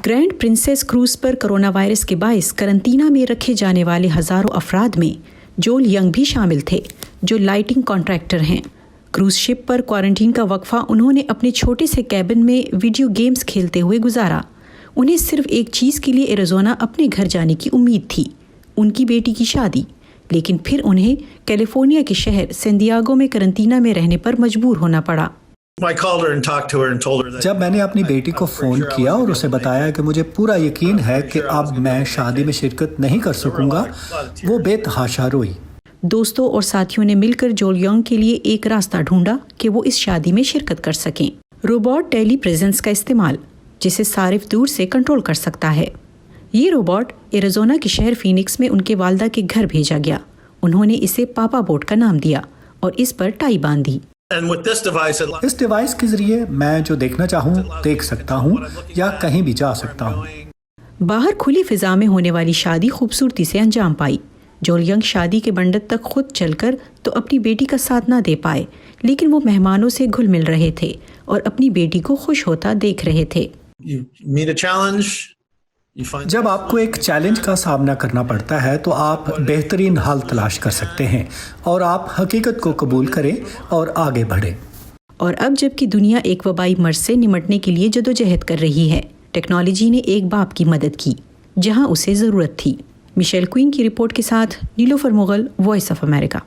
Grand princess cruise پر corona virus کے باعث قرنطینہ میں رکھے جانے والے ہزاروں افراد میں جول ینگ بھی شامل تھے، جو لائٹنگ کانٹریکٹر ہیں۔ کروز شپ پر کوارنٹین کا وقفہ انہوں نے اپنے چھوٹے سے کیبن میں ویڈیو گیمز کھیلتے ہوئے گزارا۔ انہیں صرف ایک چیز کے لیے ایریزونا اپنے گھر جانے کی امید تھی، ان کی بیٹی کی شادی، لیکن پھر انہیں کیلیفورنیا کے شہر سین دیاگو میں قرنطینہ میں رہنے پر مجبور ہونا پڑا۔ جب میں نے اپنی بیٹی کو فون کیا اور اسے بتایا کہ مجھے پورا یقین ہے کہ اب میں شادی میں شرکت نہیں کر سکوں گا، وہ بے تحاشا روئی۔ دوستوں اور ساتھیوں نے مل کر جول ینگ کے لیے ایک راستہ ڈھونڈا کہ وہ اس شادی میں شرکت کر سکیں۔ روبوٹ ٹیلی پریزنس کا استعمال، جسے صارف دور سے کنٹرول کر سکتا ہے۔ یہ روبوٹ ایریزونا کے شہر فینکس میں ان کے والدہ کے گھر بھیجا گیا۔ انہوں نے اسے پاپا بوٹ کا نام دیا اور اس پر ٹائی باندھی۔ اس ڈیوائس کے ذریعے میں جو دیکھنا چاہوں دیکھ سکتا ہوں یا کہیں بھی جا سکتا ہوں۔ باہر کھلی فضا میں ہونے والی شادی خوبصورتی سے انجام پائی۔ جول ینگ شادی کے منڈپ تک خود چل کر تو اپنی بیٹی کا ساتھ نہ دے پائے، لیکن وہ مہمانوں سے گھل مل رہے تھے اور اپنی بیٹی کو خوش ہوتا دیکھ رہے تھے۔ جب آپ کو ایک چیلنج کا سامنا کرنا پڑتا ہے تو آپ بہترین حل تلاش کر سکتے ہیں، اور آپ حقیقت کو قبول کریں اور آگے بڑھیں۔ اور اب جب کہ دنیا ایک وبائی مرض سے نمٹنے کے لیے جدوجہد کر رہی ہے، ٹیکنالوجی نے ایک باپ کی مدد کی جہاں اسے ضرورت تھی۔ مشیل کوئن کی رپورٹ کے ساتھ نیلوفر مغل، وائس آف امریکہ۔